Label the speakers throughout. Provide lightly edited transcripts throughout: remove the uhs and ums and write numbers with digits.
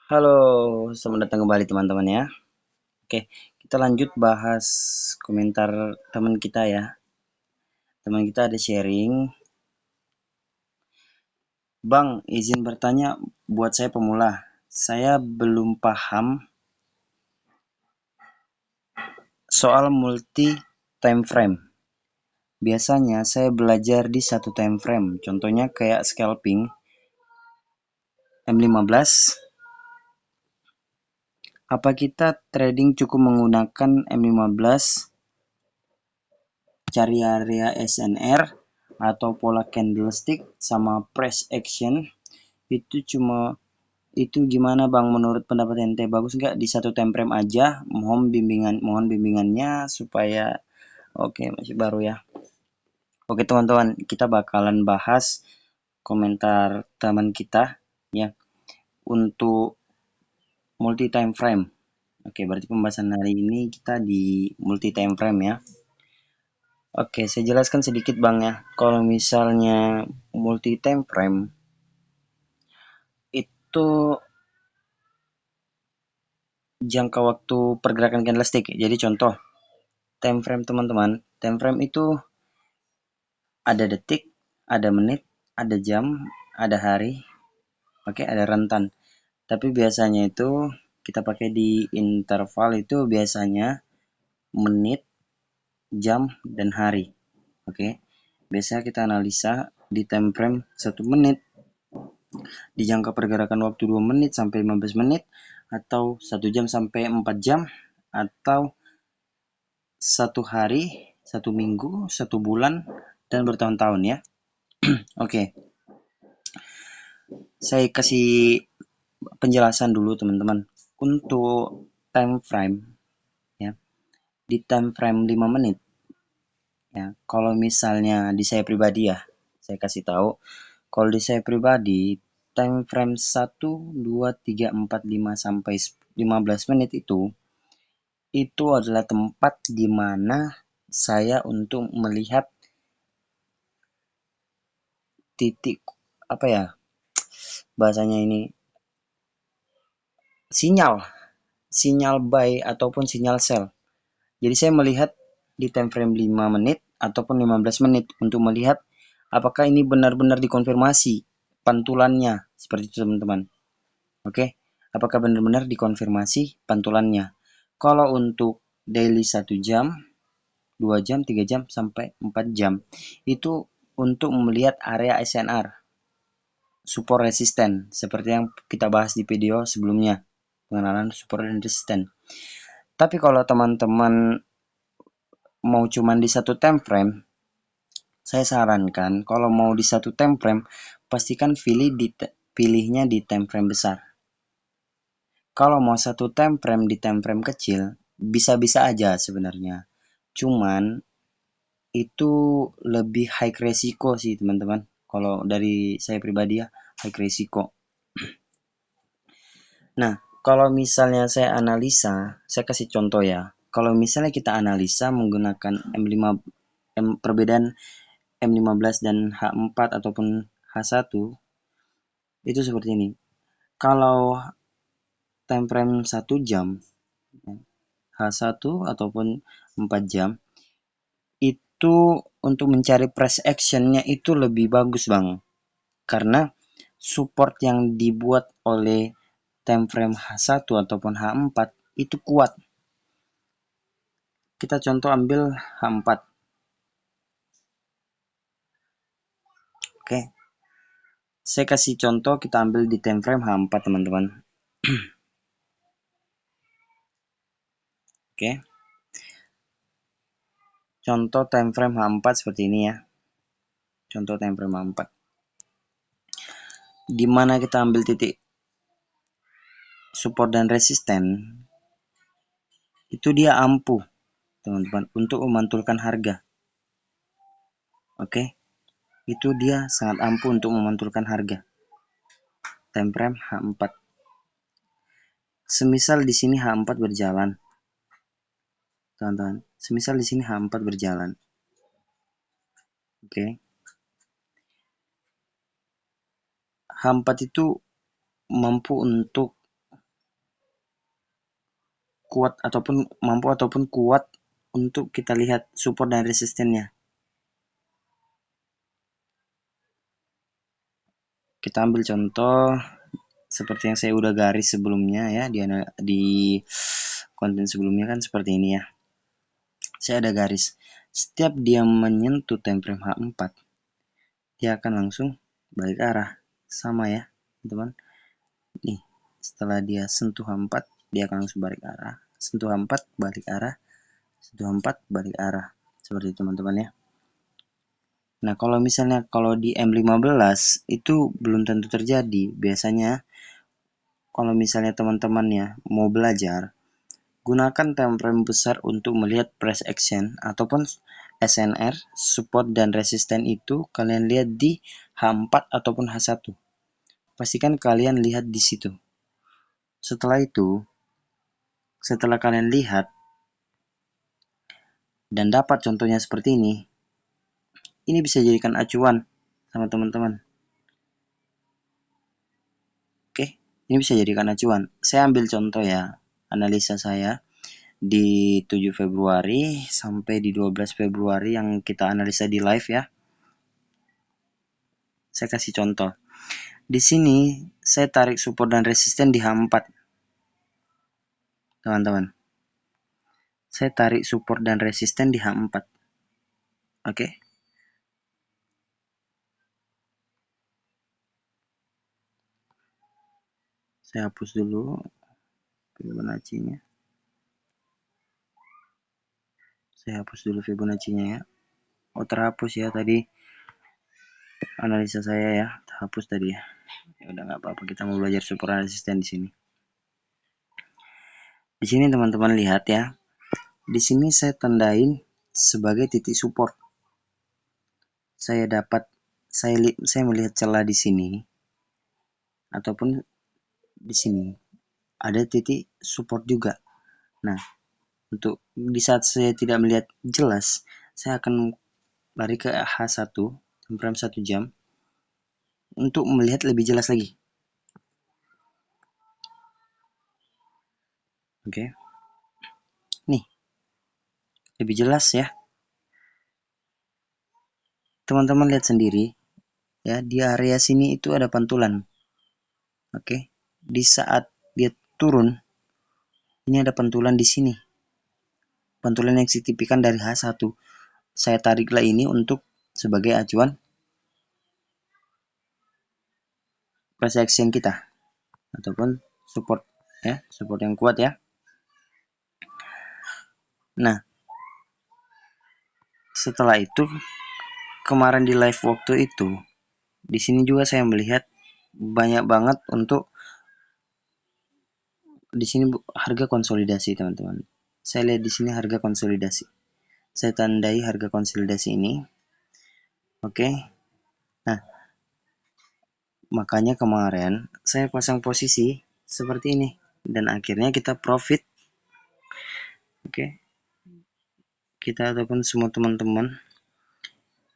Speaker 1: Halo, selamat datang kembali teman-teman ya. Oke, kita lanjut bahas komentar teman kita ya. Teman kita ada sharing. Bang, izin bertanya buat saya pemula. Saya belum paham soal multi time frame. Biasanya saya belajar di satu time frame. Contohnya kayak scalping M15. Apa kita trading cukup menggunakan M15 cari area SNR atau pola candlestick sama price action itu gimana bang menurut pendapat ente, bagus nggak di satu time frame aja? Mohon bimbingannya supaya oke, masih baru ya. Oke teman-teman, kita bakalan bahas komentar teman kita ya untuk multi time frame. Oke, berarti pembahasan hari ini kita di multi time frame ya. Oke, saya jelaskan sedikit bang ya. Kalau misalnya multi time frame itu jangka waktu pergerakan candlestick. Jadi contoh time frame teman-teman, time frame itu ada detik, ada menit, ada jam, ada hari, oke, ada rentan. Tapi biasanya itu kita pakai di interval itu biasanya menit, jam, dan hari. Oke. Biasanya kita analisa di time frame 1 menit di jangka pergerakan waktu 2 menit sampai 15 menit atau 1 jam sampai 4 jam atau 1 hari, 1 minggu, 1 bulan, dan bertahun-tahun ya. Oke, saya kasih penjelasan dulu teman-teman. Untuk time frame ya, di time frame 5 menit ya. Kalau misalnya di saya pribadi ya, saya kasih tahu. Kalau di saya pribadi, time frame 1, 2, 3, 4, 5 sampai 15 menit itu adalah tempat di mana saya untuk melihat titik apa ya bahasanya ini, sinyal buy ataupun sinyal sell. Jadi saya melihat di time frame 5 menit ataupun 15 menit untuk melihat apakah ini benar-benar dikonfirmasi pantulannya, seperti itu teman-teman. Oke, apakah benar-benar dikonfirmasi pantulannya. Kalau untuk daily 1 jam, 2 jam, 3 jam, sampai 4 jam itu untuk melihat area SNR, support resisten, seperti yang kita bahas di video sebelumnya, pengenalan support dan resisten. Tapi kalau teman-teman mau cuman di satu time frame, saya sarankan kalau mau di satu time frame, pastikan pilihnya di time frame besar. Kalau mau satu time frame di time frame kecil, bisa-bisa aja sebenarnya. Cuman itu lebih high resiko sih teman-teman. Kalau dari saya pribadi ya, high resiko. Nah, kalau misalnya saya analisa, saya kasih contoh ya. Kalau misalnya kita analisa menggunakan M5, perbedaan M15 dan H4 ataupun H1, itu seperti ini. Kalau time frame 1 jam, H1 ataupun 4 jam, itu untuk mencari price actionnya itu lebih bagus bang. Karena support yang dibuat oleh time frame H1 ataupun H4 itu kuat. Kita contoh ambil H4. Oke. Saya kasih contoh kita ambil di time frame H4 teman-teman. Oke. Contoh time frame H4 seperti ini ya. Contoh time frame H4. Di mana kita ambil titik support dan resisten, itu dia ampuh teman-teman untuk memantulkan harga. Oke. Itu dia sangat ampuh untuk memantulkan harga. Time frame H4. Semisal di sini H4 berjalan. Teman-teman, semisal di sini H4 berjalan. Oke. H4 itu mampu untuk kuat ataupun mampu ataupun kuat untuk kita lihat support dan resistennya. Kita ambil contoh seperti yang saya udah garis sebelumnya ya, di konten sebelumnya kan seperti ini ya. Saya ada garis. Setiap dia menyentuh time frame H4, dia akan langsung balik arah. Sama ya, teman-teman. Nih, setelah dia sentuh H4, dia akan langsung balik arah. Sentuh H4, balik arah. Sentuh H4, balik arah. Seperti itu, teman-teman ya. Nah, kalau misalnya kalau di M15 itu belum tentu terjadi. Biasanya kalau misalnya teman-temannya mau belajar, gunakan time frame besar untuk melihat price action ataupun SNR, support dan resisten itu kalian lihat di H4 ataupun H1. Pastikan kalian lihat di situ. Setelah itu, setelah kalian lihat dan dapat contohnya seperti ini bisa jadikan acuan sama teman-teman. Oke, ini bisa jadikan acuan. Saya ambil contoh ya, analisa saya di 7 Februari sampai di 12 Februari yang kita analisa di live ya. Saya kasih contoh. Di sini saya tarik support dan resisten di H4. Teman-teman. Saya tarik support dan resisten di H4. Oke. Saya hapus dulu Fibonacci-nya. Saya hapus dulu Fibonacci-nya ya. Oh, terhapus ya tadi analisa saya ya, terhapus tadi ya. Ya udah nggak apa-apa, kita mau belajar support dan resisten di sini. Di sini teman-teman lihat ya. Di sini saya tandain sebagai titik support. Saya melihat celah di sini ataupun di sini ada titik support juga. Nah, untuk di saat saya tidak melihat jelas, saya akan lari ke H1 frame 1 jam untuk melihat lebih jelas lagi. Oke. Nih. Lebih jelas ya. Teman-teman lihat sendiri ya, di area sini itu ada pantulan. Oke. Di saat dia turun, ini ada pantulan di sini. Pantulan yang signifikan dari H1. Saya tariklah ini untuk sebagai acuan price action kita ataupun support ya, support yang kuat ya. Nah, setelah itu kemarin di live waktu itu, di sini juga saya melihat banyak banget untuk di sini harga konsolidasi, teman-teman. Saya lihat di sini harga konsolidasi. Saya tandai harga konsolidasi ini. Oke. Nah, makanya kemarin saya pasang posisi seperti ini dan akhirnya kita profit. Oke. Kita ataupun semua teman-teman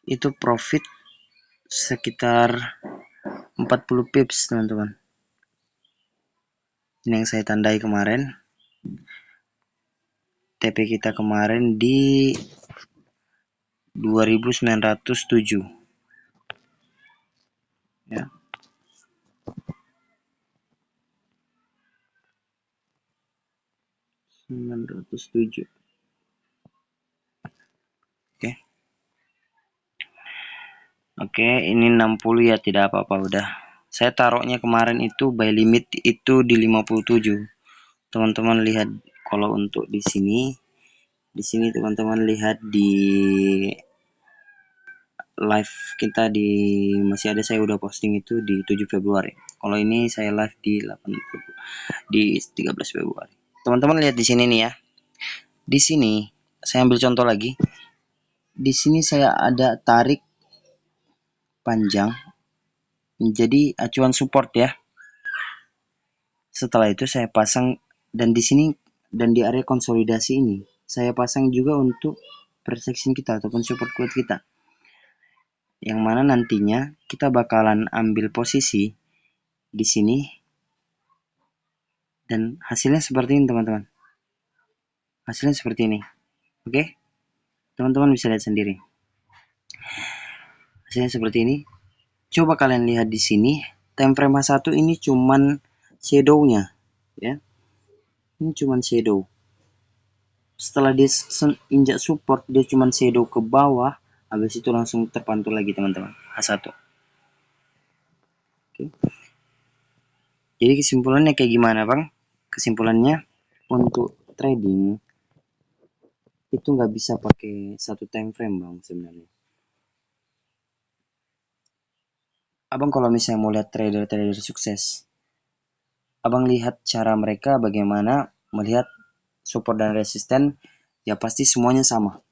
Speaker 1: itu profit sekitar 40 pips, teman-teman. Ini yang saya tandai kemarin. TP kita kemarin di 2907 ya. Oke. Oke, ini 60 ya, tidak apa-apa udah. Saya taruhnya kemarin itu buy limit itu di 57. Teman-teman lihat kalau untuk di sini teman-teman lihat di live kita masih ada, saya udah posting itu di 7 Februari. Kalau ini saya live di 13 Februari. Teman-teman lihat di sini nih ya. Di sini saya ambil contoh lagi. Di sini saya ada tarik panjang menjadi acuan support ya. Setelah itu saya pasang dan di sini dan di area konsolidasi ini saya pasang juga untuk persection kita ataupun support kuat kita. Yang mana nantinya kita bakalan ambil posisi di sini dan hasilnya seperti ini, teman-teman. Hasilnya seperti ini. Oke, teman-teman bisa lihat sendiri. Hasilnya seperti ini. Coba kalian lihat di sini, time frame H1 ini cuman shadow-nya, ya. Ini cuman shadow. Setelah dia injak support, dia cuman shadow ke bawah, habis itu langsung terpantul lagi teman-teman, H1. Oke. Jadi kesimpulannya kayak gimana bang? Kesimpulannya untuk trading itu nggak bisa pakai satu time frame bang sebenarnya. Abang kalau misalnya mau lihat trader-trader sukses, abang lihat cara mereka bagaimana melihat support dan resisten, ya pasti semuanya sama.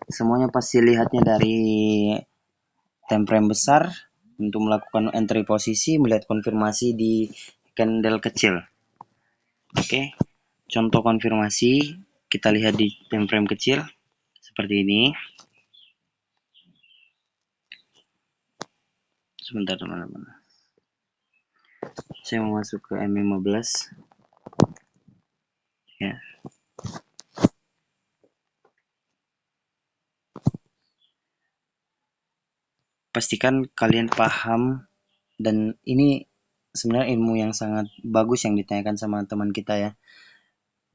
Speaker 1: Semuanya pasti lihatnya dari time frame besar untuk melakukan entry posisi, melihat konfirmasi di candle kecil. Oke, contoh konfirmasi kita lihat di time frame kecil seperti ini. Sebentar teman-teman, saya mau masuk ke M15 ya. Pastikan kalian paham, dan ini sebenarnya ilmu yang sangat bagus yang ditanyakan sama teman kita ya.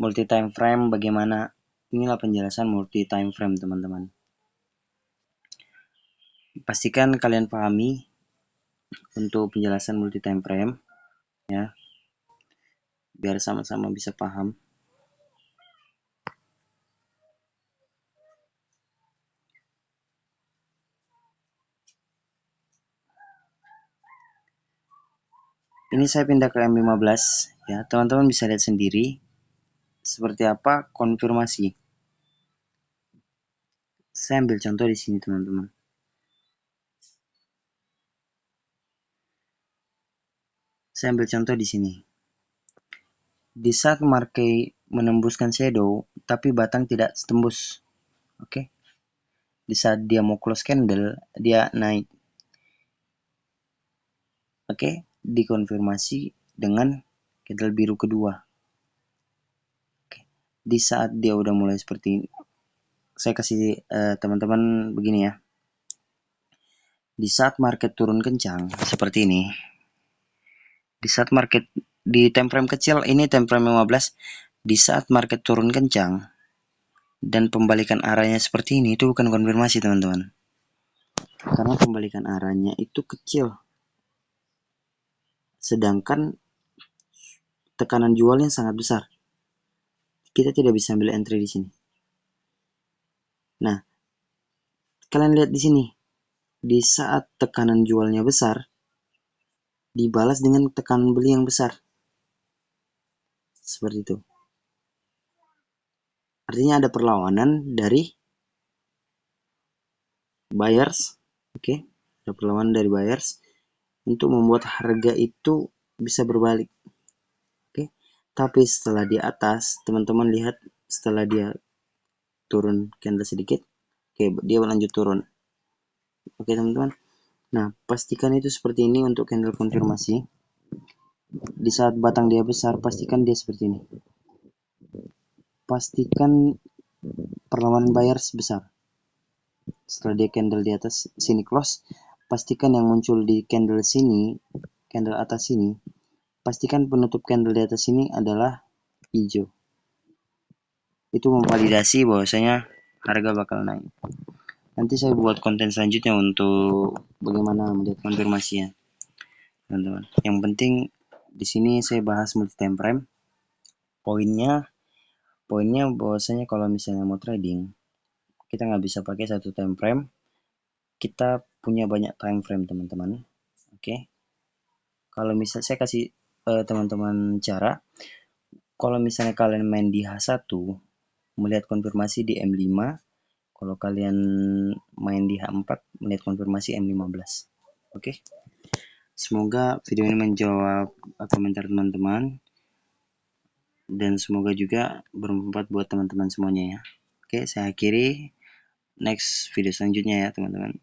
Speaker 1: Multi time frame bagaimana? Inilah penjelasan multi time frame teman-teman. Pastikan kalian pahami untuk penjelasan multi time frame ya, biar sama-sama bisa paham. Ini saya pindah ke M15 ya, teman-teman bisa lihat sendiri seperti apa konfirmasi. Saya ambil contoh di sini teman-teman. Saya ambil contoh di sini. Di saat market menembuskan shadow, tapi batang tidak tembus. Oke. Di saat dia mau close candle, dia naik. Oke, dikonfirmasi dengan candle biru kedua. Oke. Di saat dia udah mulai seperti ini, saya kasih teman-teman begini ya. Di saat market turun kencang seperti ini, di saat market di time frame kecil ini time frame 15, di saat market turun kencang dan pembalikan arahnya seperti ini, itu bukan konfirmasi teman-teman, karena pembalikan arahnya itu kecil, sedangkan tekanan jualnya sangat besar. Kita tidak bisa ambil entry di sini. Nah, kalian lihat di sini, di saat tekanan jualnya besar, dibalas dengan tekanan beli yang besar, seperti itu. Artinya ada perlawanan dari buyers, oke, ada perlawanan dari buyers untuk membuat harga itu bisa berbalik, oke. Tapi setelah di atas, teman-teman lihat setelah dia turun candle sedikit, oke, dia lanjut turun, oke teman-teman. Nah, pastikan itu seperti ini untuk candle konfirmasi. Di saat batang dia besar, pastikan dia seperti ini. Pastikan perlawanan buyers besar. Setelah dia candle di atas sini close, pastikan yang muncul di candle sini, candle atas sini, pastikan penutup candle di atas sini adalah hijau. Itu memvalidasi bahwasanya harga bakal naik. Nanti saya buat konten selanjutnya untuk bagaimana melihat konfirmasinya, teman-teman. Yang penting di sini saya bahas multi time frame. Poinnya bahwasanya kalau misalnya mau trading, kita nggak bisa pakai satu time frame. Kita punya banyak time frame teman-teman. Oke. Kalau misalnya saya kasih teman-teman cara, kalau misalnya kalian main di H1, melihat konfirmasi di M5, kalau kalian main di H4, melihat konfirmasi M15. Oke. Semoga video ini menjawab komentar teman-teman, dan semoga juga bermanfaat buat teman-teman semuanya ya. Oke, saya akhiri, next video selanjutnya ya teman-teman.